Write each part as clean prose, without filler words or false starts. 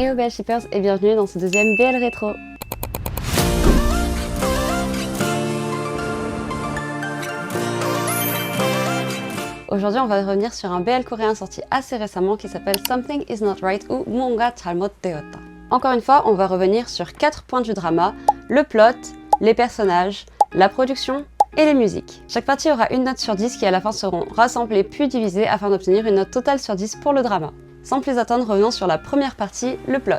Hello BL Shippers et bienvenue dans ce deuxième BL Rétro. Aujourd'hui, on va revenir sur un BL coréen sorti assez récemment qui s'appelle Something Is Not Right ou 무언가 잘못되었다. Encore une fois, on va revenir sur 4 points du drama, le plot, les personnages, la production et les musiques. Chaque partie aura une note sur 10 qui à la fin seront rassemblées puis divisées afin d'obtenir une note totale sur 10 pour le drama. Sans plus attendre, revenons sur la première partie, le plot.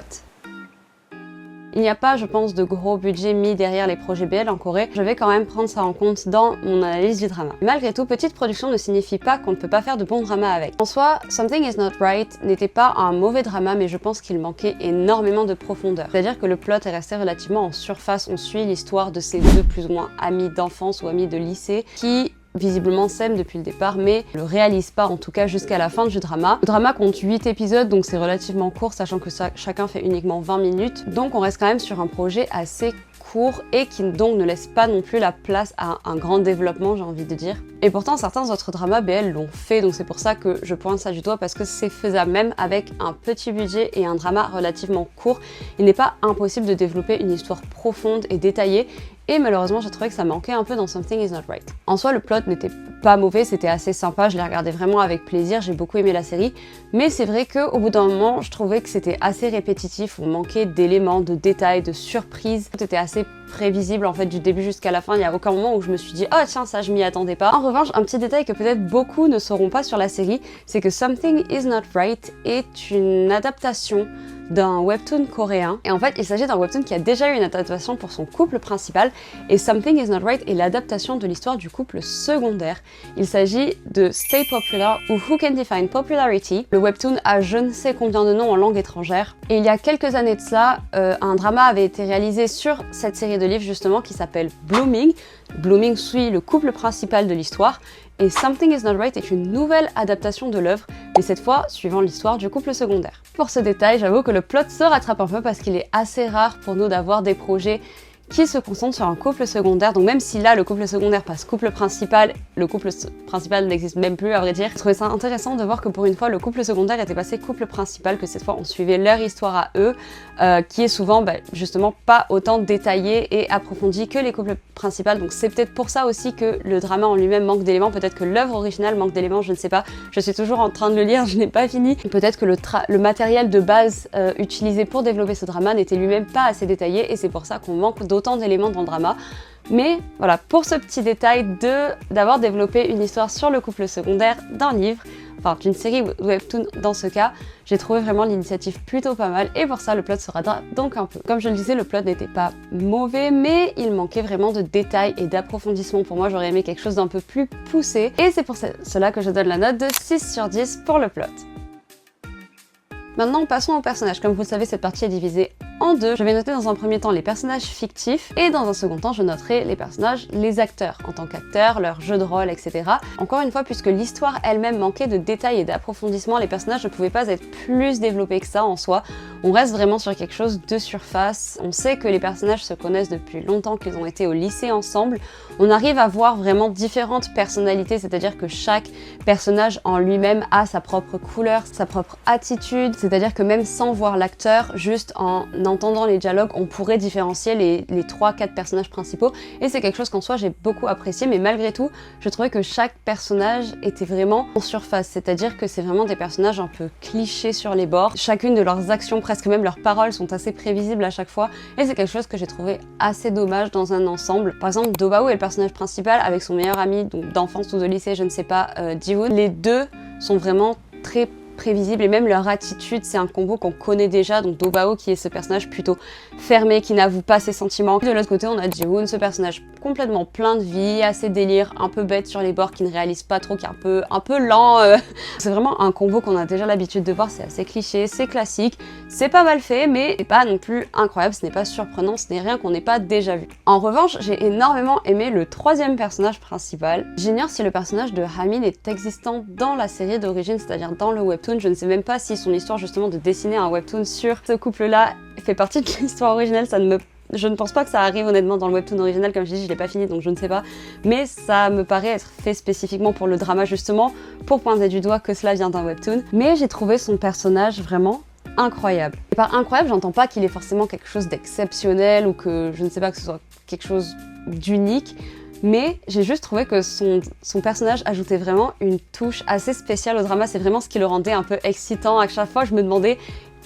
Il n'y a pas, je pense, de gros budget mis derrière les projets BL en Corée. Je vais quand même prendre ça en compte dans mon analyse du drama. Malgré tout, petite production ne signifie pas qu'on ne peut pas faire de bons dramas avec. En soi, Something Is Not Right n'était pas un mauvais drama, mais je pense qu'il manquait énormément de profondeur. C'est-à-dire que le plot est resté relativement en surface. On suit l'histoire de ces deux plus ou moins amis d'enfance ou amis de lycée qui visiblement s'aiment depuis le départ, mais ne le réalise pas en tout cas jusqu'à la fin du drama. Le drama compte 8 épisodes, donc c'est relativement court, sachant que chacun fait uniquement 20 minutes. Donc on reste quand même sur un projet assez court et qui donc ne laisse pas non plus la place à un grand développement, j'ai envie de dire. Et pourtant certains autres dramas BL l'ont fait, donc c'est pour ça que je pointe ça du doigt, parce que c'est faisable même avec un petit budget et un drama relativement court. Il n'est pas impossible de développer une histoire profonde et détaillée, et malheureusement j'ai trouvé que ça manquait un peu dans Something Is Not Right. En soi le plot n'était pas mauvais, c'était assez sympa, je l'ai regardé vraiment avec plaisir, j'ai beaucoup aimé la série, mais c'est vrai qu'au bout d'un moment je trouvais que c'était assez répétitif, on manquait d'éléments, de détails, de surprises, tout était assez prévisible en fait du début jusqu'à la fin, il n'y a aucun moment où je me suis dit « Oh tiens, ça je m'y attendais pas ». En revanche, un petit détail que peut-être beaucoup ne sauront pas sur la série, c'est que Something Is Not Right est une adaptation d'un webtoon coréen. Et en fait, il s'agit d'un webtoon qui a déjà eu une adaptation pour son couple principal, et Something Is Not Right est l'adaptation de l'histoire du couple secondaire. Il s'agit de Stay Popular ou Who Can Define Popularity. Le webtoon a je ne sais combien de noms en langue étrangère. Et il y a quelques années de cela, un drama avait été réalisé sur cette série de livres justement qui s'appelle Blooming. Blooming suit le couple principal de l'histoire, et Something Is Not Right est une nouvelle adaptation de l'œuvre, mais cette fois suivant l'histoire du couple secondaire. Pour ce détail, j'avoue que le plot se rattrape un peu parce qu'il est assez rare pour nous d'avoir des projets qui se concentrent sur un couple secondaire, donc même si là le couple secondaire passe couple principal, le couple principal n'existe même plus à vrai dire. Je trouvais ça intéressant de voir que pour une fois le couple secondaire était passé couple principal, que cette fois on suivait leur histoire à eux, qui est souvent justement pas autant détaillée et approfondie que les couples principaux, donc c'est peut-être pour ça aussi que le drama en lui-même manque d'éléments, peut-être que l'œuvre originale manque d'éléments, je ne sais pas, je suis toujours en train de le lire, je n'ai pas fini, peut-être que le matériel de base utilisé pour développer ce drama n'était lui-même pas assez détaillé, et c'est pour ça qu'on manque d'autant d'éléments dans le drama. Mais voilà, pour ce petit détail d'avoir développé une histoire sur le couple secondaire d'un livre, enfin d'une série webtoon dans ce cas, j'ai trouvé vraiment l'initiative plutôt pas mal, et pour ça le plot se rattrape donc un peu. Comme je le disais, le plot n'était pas mauvais, mais il manquait vraiment de détails et d'approfondissement. Pour moi, j'aurais aimé quelque chose d'un peu plus poussé, et c'est pour cela que je donne la note de 6 sur 10 pour le plot. Maintenant, passons aux personnages. Comme vous le savez, cette partie est divisée en deux. Je vais noter dans un premier temps les personnages fictifs, et dans un second temps, je noterai les acteurs, en tant qu'acteurs, leur jeu de rôle, etc. Encore une fois, puisque l'histoire elle-même manquait de détails et d'approfondissement, les personnages ne pouvaient pas être plus développés que ça en soi. On reste vraiment sur quelque chose de surface. On sait que les personnages se connaissent depuis longtemps, qu'ils ont été au lycée ensemble. On arrive à voir vraiment différentes personnalités, c'est-à-dire que chaque personnage en lui-même a sa propre couleur, sa propre attitude, c'est-à-dire que même sans voir l'acteur, juste en entendant les dialogues, on pourrait différencier les 3-4 personnages principaux, et c'est quelque chose qu'en soi j'ai beaucoup apprécié, mais malgré tout, je trouvais que chaque personnage était vraiment en surface, c'est-à-dire que c'est vraiment des personnages un peu clichés sur les bords. Chacune de leurs actions, presque même leurs paroles, sont assez prévisibles à chaque fois, et c'est quelque chose que j'ai trouvé assez dommage dans un ensemble. Par exemple, Do Ba-woo est le personnage principal avec son meilleur ami d'enfance ou de lycée, je ne sais pas, Ji-woon. Les deux sont vraiment très prévisible, et même leur attitude, c'est un combo qu'on connaît déjà. Donc Do Ba-woo qui est ce personnage plutôt fermé, qui n'avoue pas ses sentiments. De l'autre côté, on a Ji-woon, ce personnage complètement plein de vie, assez délire, un peu bête sur les bords, qui ne réalise pas trop, qui est un peu lent. C'est vraiment un combo qu'on a déjà l'habitude de voir, c'est assez cliché, c'est classique, c'est pas mal fait, mais c'est pas non plus incroyable, ce n'est pas surprenant, ce n'est rien qu'on n'ait pas déjà vu. En revanche, j'ai énormément aimé le troisième personnage principal. J'ignore si le personnage de Hamin est existant dans la série d'origine, c'est-à-dire dans le webtoon. Je ne sais même pas si son histoire justement de dessiner un webtoon sur ce couple-là fait partie de l'histoire originale. Je ne pense pas que ça arrive honnêtement dans le webtoon original, comme je dis, je l'ai pas fini donc je ne sais pas. Mais ça me paraît être fait spécifiquement pour le drama justement, pour pointer du doigt que cela vient d'un webtoon. Mais j'ai trouvé son personnage vraiment incroyable. Et par incroyable, j'entends pas qu'il est forcément quelque chose d'exceptionnel ou que je ne sais pas que ce soit quelque chose d'unique, mais j'ai juste trouvé que son personnage ajoutait vraiment une touche assez spéciale au drama. C'est vraiment ce qui le rendait un peu excitant. À chaque fois, je me demandais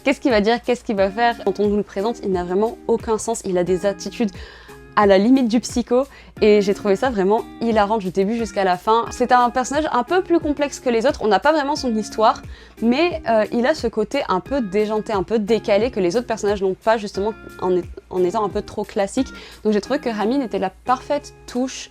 qu'est-ce qu'il va dire, qu'est-ce qu'il va faire. Quand on nous le présente, il n'a vraiment aucun sens. Il a des attitudes à la limite du psycho et j'ai trouvé ça vraiment hilarant du début jusqu'à la fin. C'est un personnage un peu plus complexe que les autres, on n'a pas vraiment son histoire, mais il a ce côté un peu déjanté, un peu décalé que les autres personnages n'ont pas, justement en étant un peu trop classique. Donc j'ai trouvé que Ramin était la parfaite touche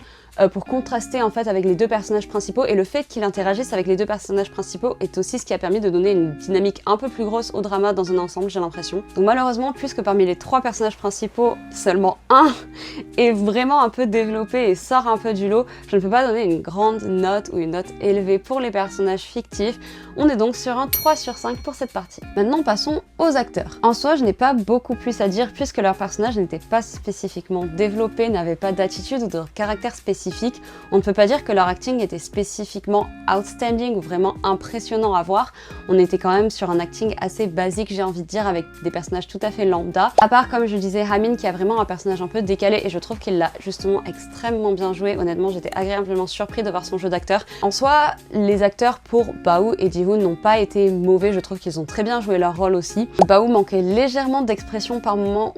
pour contraster en fait avec les deux personnages principaux, et le fait qu'il interagisse avec les deux personnages principaux est aussi ce qui a permis de donner une dynamique un peu plus grosse au drama dans un ensemble, j'ai l'impression. Donc malheureusement, puisque parmi les 3 personnages principaux, seulement un est vraiment un peu développé et sort un peu du lot, je ne peux pas donner une grande note ou une note élevée pour les personnages fictifs. On est donc sur un 3 sur 5 pour cette partie. Maintenant passons aux acteurs. En soi, je n'ai pas beaucoup plus à dire puisque leurs personnages n'étaient pas spécifiquement développés, n'avaient pas d'attitude ou de caractère spécifique. On ne peut pas dire que leur acting était spécifiquement outstanding ou vraiment impressionnant à voir. On était quand même sur un acting assez basique, j'ai envie de dire, avec des personnages tout à fait lambda. À part, comme je disais, Ramin qui a vraiment un personnage un peu décalé, et je trouve qu'il l'a justement extrêmement bien joué. Honnêtement, j'étais agréablement surpris de voir son jeu d'acteur. En soi, les acteurs pour Bao et Jiwoon n'ont pas été mauvais, je trouve qu'ils ont très bien joué leur rôle aussi. Bao manquait légèrement d'expression par moment,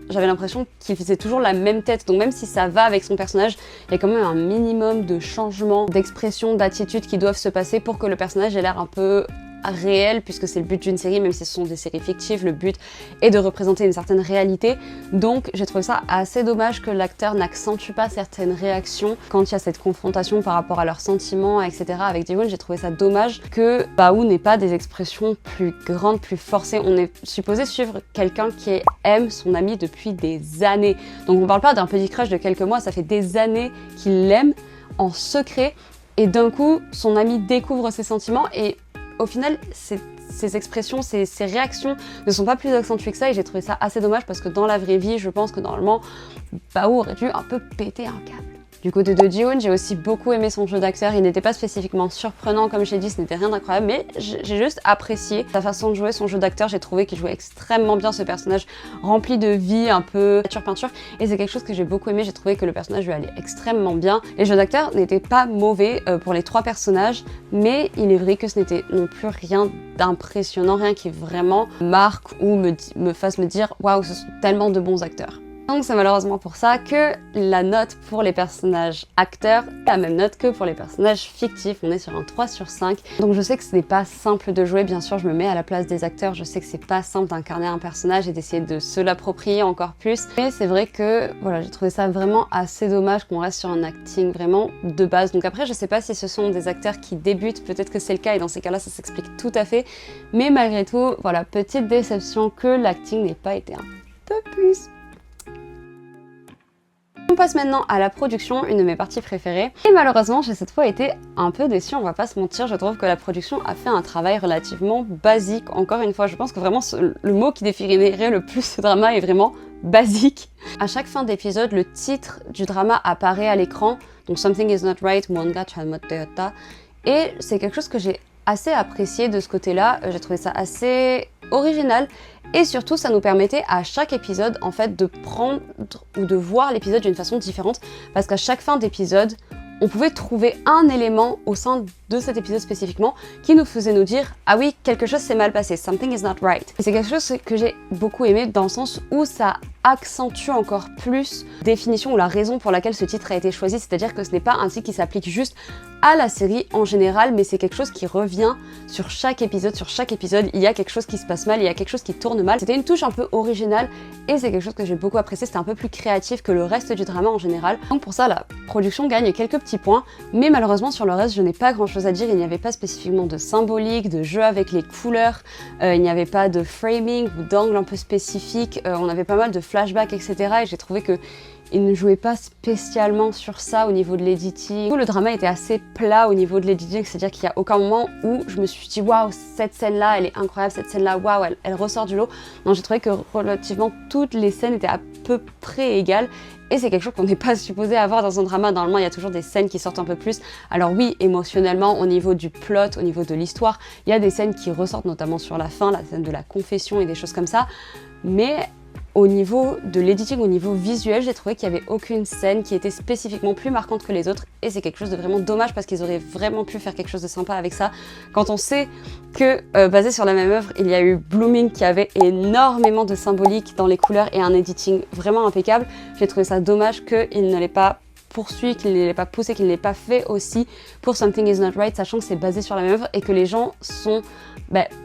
j'avais l'impression qu'il faisait toujours la même tête, donc même si ça va avec son personnage, il y a quand même un minimum de changements, d'expression, d'attitude qui doivent se passer pour que le personnage ait l'air un peu réel, puisque c'est le but d'une série, même si ce sont des séries fictives, le but est de représenter une certaine réalité. Donc j'ai trouvé ça assez dommage que l'acteur n'accentue pas certaines réactions quand il y a cette confrontation par rapport à leurs sentiments, etc. Avec Jiwoon. J'ai trouvé ça dommage que Bao n'ait pas des expressions plus grandes, plus forcées. On est supposé suivre quelqu'un qui aime son ami depuis des années. Donc on parle pas d'un petit crush de quelques mois, ça fait des années qu'il l'aime en secret, et d'un coup son ami découvre ses sentiments, et au final, ces expressions, ces réactions ne sont pas plus accentuées que ça, et j'ai trouvé ça assez dommage parce que dans la vraie vie, je pense que normalement, Bao aurait dû un peu péter un câble. Du côté de Jiwoon, j'ai aussi beaucoup aimé son jeu d'acteur. Il n'était pas spécifiquement surprenant, comme j'ai dit, ce n'était rien d'incroyable, mais j'ai juste apprécié sa façon de jouer, son jeu d'acteur. J'ai trouvé qu'il jouait extrêmement bien ce personnage rempli de vie, un peu peinture, et c'est quelque chose que j'ai beaucoup aimé. J'ai trouvé que le personnage lui allait extrêmement bien. Les jeux d'acteur n'étaient pas mauvais pour les 3 personnages, mais il est vrai que ce n'était non plus rien d'impressionnant, rien qui vraiment marque ou me fasse me dire waouh, ce sont tellement de bons acteurs. Donc c'est malheureusement pour ça que la note pour les personnages acteurs est la même note que pour les personnages fictifs. On est sur un 3 sur 5. Donc je sais que ce n'est pas simple de jouer, bien sûr je me mets à la place des acteurs, je sais que c'est pas simple d'incarner un personnage et d'essayer de se l'approprier encore plus. Mais c'est vrai que voilà, j'ai trouvé ça vraiment assez dommage qu'on reste sur un acting vraiment de base. Donc après je sais pas si ce sont des acteurs qui débutent, peut-être que c'est le cas et dans ces cas-là ça s'explique tout à fait. Mais malgré tout, voilà, petite déception que l'acting n'ait pas été un peu plus. On passe maintenant à la production, une de mes parties préférées. Et malheureusement, j'ai cette fois été un peu déçue, on va pas se mentir. Je trouve que la production a fait un travail relativement basique. Encore une fois, je pense que vraiment le mot qui définirait le plus ce drama est vraiment basique. À chaque fin d'épisode, le titre du drama apparaît à l'écran. Donc Something is not right, 뭔가 잘못되었다. Et c'est quelque chose que j'ai assez apprécié de ce côté-là. J'ai trouvé ça assez original, et surtout ça nous permettait à chaque épisode en fait de prendre ou de voir l'épisode d'une façon différente, parce qu'à chaque fin d'épisode on pouvait trouver un élément au sein de cet épisode spécifiquement qui nous faisait nous dire ah oui, quelque chose s'est mal passé, something is not right. Et c'est quelque chose que j'ai beaucoup aimé dans le sens où ça accentue encore plus la définition ou la raison pour laquelle ce titre a été choisi, c'est-à-dire que ce n'est pas un titre qui s'applique juste à la série en général, mais c'est quelque chose qui revient sur chaque épisode. Sur chaque épisode, il y a quelque chose qui se passe mal, il y a quelque chose qui tourne mal. C'était une touche un peu originale et c'est quelque chose que j'ai beaucoup apprécié, c'était un peu plus créatif que le reste du drama en général. Donc pour ça, la production gagne quelques petits points, mais malheureusement sur le reste, je n'ai pas grand-chose à dire. Il n'y avait pas spécifiquement de symbolique, de jeu avec les couleurs, il n'y avait pas de framing ou d'angle un peu spécifique, on avait pas mal de flashbacks, etc. Et j'ai trouvé que il ne jouait pas spécialement sur ça au niveau de l'editing. Le drama était assez plat au niveau de l'editing, c'est-à-dire qu'il n'y a aucun moment où je me suis dit waouh, cette scène-là, elle est incroyable, cette scène-là, waouh, elle ressort du lot. Non, j'ai trouvé que relativement toutes les scènes étaient à peu près égales. Et c'est quelque chose qu'on n'est pas supposé avoir dans un drama. Normalement, il y a toujours des scènes qui sortent un peu plus. Alors oui, émotionnellement, au niveau du plot, au niveau de l'histoire, il y a des scènes qui ressortent, notamment sur la fin, la scène de la confession et des choses comme ça. Mais au niveau de l'editing, au niveau visuel, j'ai trouvé qu'il n'y avait aucune scène qui était spécifiquement plus marquante que les autres. Et c'est quelque chose de vraiment dommage parce qu'ils auraient vraiment pu faire quelque chose de sympa avec ça. Quand on sait que, basé sur la même œuvre, il y a eu Blooming qui avait énormément de symbolique dans les couleurs et un editing vraiment impeccable, j'ai trouvé ça dommage qu'il ne l'ait pas poursuivi, qu'il ne l'ait pas poussé, qu'il ne l'ait pas fait aussi pour Something Is Not Right, sachant que c'est basé sur la même œuvre et que les gens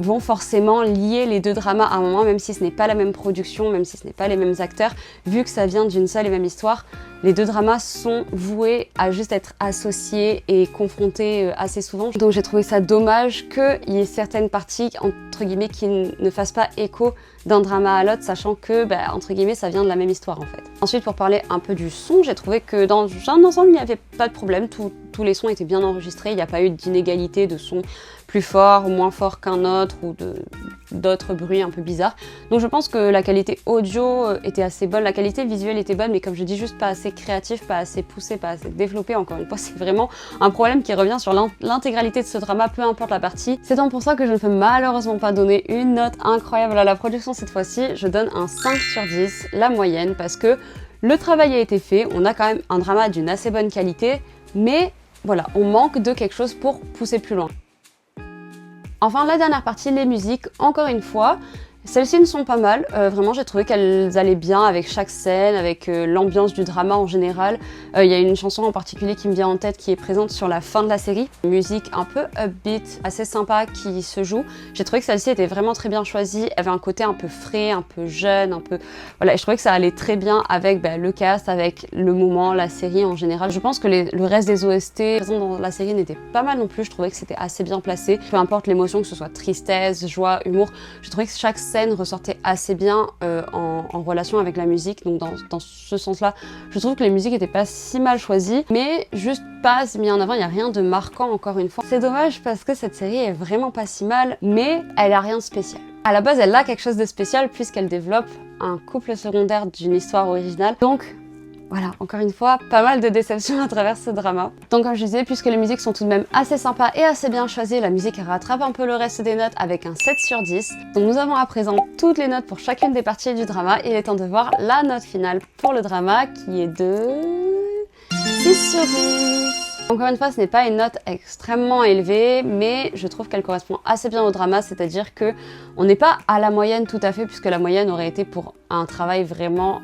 vont forcément lier les deux dramas à un moment, même si ce n'est pas la même production, même si ce n'est pas les mêmes acteurs, vu que ça vient d'une seule et même histoire. Les deux dramas sont voués à juste être associés et confrontés assez souvent. Donc j'ai trouvé ça dommage qu'il y ait certaines parties, entre guillemets, qui ne fassent pas écho d'un drama à l'autre, sachant que, entre guillemets, ça vient de la même histoire en fait. Ensuite, pour parler un peu du son, j'ai trouvé que dans un ensemble, il n'y avait pas de problème. Tous les sons étaient bien enregistrés, il n'y a pas eu d'inégalité de son plus fort ou moins fort qu'un autre ou d'autres bruits un peu bizarres. Donc je pense que la qualité audio était assez bonne, la qualité visuelle était bonne, mais comme je dis, juste pas assez créatif, pas assez poussé, pas assez développé. Encore une fois, c'est vraiment un problème qui revient sur l'intégralité de ce drama, peu importe la partie. C'est donc pour ça que je ne peux malheureusement pas donner une note incroyable à la production cette fois-ci. Je donne un 5 sur 10, la moyenne, parce que le travail a été fait, on a quand même un drama d'une assez bonne qualité, mais voilà, on manque de quelque chose pour pousser plus loin. Enfin, la dernière partie, les musiques, encore une fois, celles-ci ne sont pas mal, vraiment j'ai trouvé qu'elles allaient bien avec chaque scène, avec l'ambiance du drama en général. Il y a une chanson en particulier qui me vient en tête qui est présente sur la fin de la série. Une musique un peu upbeat, assez sympa qui se joue. J'ai trouvé que celle-ci était vraiment très bien choisie, elle avait un côté un peu frais, un peu jeune, un peu... Voilà, et je trouvais que ça allait très bien avec le cast, avec le moment, la série en général. Je pense que le reste des OST présents dans la série n'était pas mal non plus, je trouvais que c'était assez bien placé. Peu importe l'émotion, que ce soit tristesse, joie, humour, je trouvais que chaque scène ressortait assez bien en relation avec la musique, donc dans ce sens-là, je trouve que les musiques étaient pas si mal choisies, mais juste pas mis en avant, il n'y a rien de marquant encore une fois. C'est dommage parce que cette série est vraiment pas si mal, mais elle a rien de spécial. À la base, elle a quelque chose de spécial puisqu'elle développe un couple secondaire d'une histoire originale, donc voilà, encore une fois, pas mal de déceptions à travers ce drama. Donc comme je disais, puisque les musiques sont tout de même assez sympas et assez bien choisies, la musique rattrape un peu le reste des notes avec un 7 sur 10. Donc nous avons à présent toutes les notes pour chacune des parties du drama. Il est temps de voir la note finale pour le drama qui est de 6 sur 10. Encore une fois, ce n'est pas une note extrêmement élevée, mais je trouve qu'elle correspond assez bien au drama, c'est-à-dire que on n'est pas à la moyenne tout à fait, puisque la moyenne aurait été pour un travail vraiment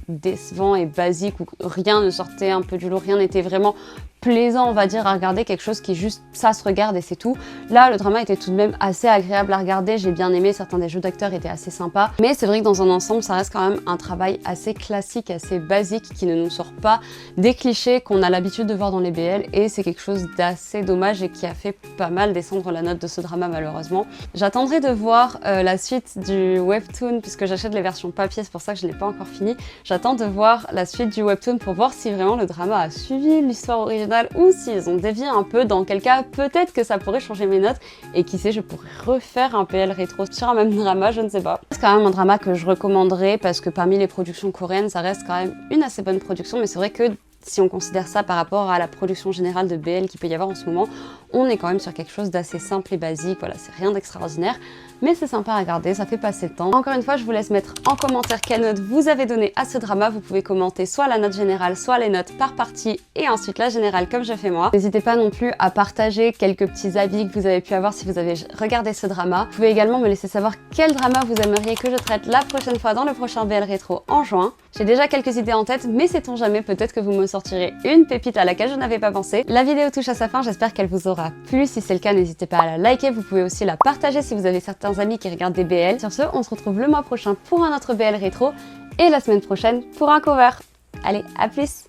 décevant et basique, où rien ne sortait un peu du lot, rien n'était vraiment plaisant, on va dire, à regarder, quelque chose qui juste ça se regarde et c'est tout. Là, le drama était tout de même assez agréable à regarder, j'ai bien aimé, certains des jeux d'acteurs étaient assez sympas, mais c'est vrai que dans un ensemble, ça reste quand même un travail assez classique, assez basique, qui ne nous sort pas des clichés qu'on a l'habitude de voir dans les BL, et c'est quelque chose d'assez dommage et qui a fait pas mal descendre la note de ce drama malheureusement. J'attendrai de voir la suite du webtoon, puisque j'achète les versions papier, c'est pour ça que je ne l'ai pas encore fini. J'attends de voir la suite du webtoon pour voir si vraiment le drama a suivi l'histoire originale ou s'ils ont dévié un peu, dans quel cas peut-être que ça pourrait changer mes notes et qui sait, je pourrais refaire un PL rétro sur un même drama, je ne sais pas. C'est quand même un drama que je recommanderais parce que parmi les productions coréennes, ça reste quand même une assez bonne production, mais c'est vrai que si on considère ça par rapport à la production générale de BL qu'il peut y avoir en ce moment, on est quand même sur quelque chose d'assez simple et basique, voilà, c'est rien d'extraordinaire, mais c'est sympa à regarder, ça fait passer le temps. Encore une fois, je vous laisse mettre en commentaire quelle note vous avez donné à ce drama. Vous pouvez commenter soit la note générale, soit les notes par partie, et ensuite la générale comme je fais moi. N'hésitez pas non plus à partager quelques petits avis que vous avez pu avoir si vous avez regardé ce drama. Vous pouvez également me laisser savoir quel drama vous aimeriez que je traite la prochaine fois dans le prochain BL Rétro en juin. J'ai déjà quelques idées en tête, mais sait-on jamais, peut-être que vous me sortirez une pépite à laquelle je n'avais pas pensé. La vidéo touche à sa fin, j'espère qu'elle vous aura plu. Si c'est le cas, n'hésitez pas à la liker, vous pouvez aussi la partager si vous avez certains amis qui regardent des BL. Sur ce, on se retrouve le mois prochain pour un autre BL Rétro et la semaine prochaine pour un cover. Allez, à plus!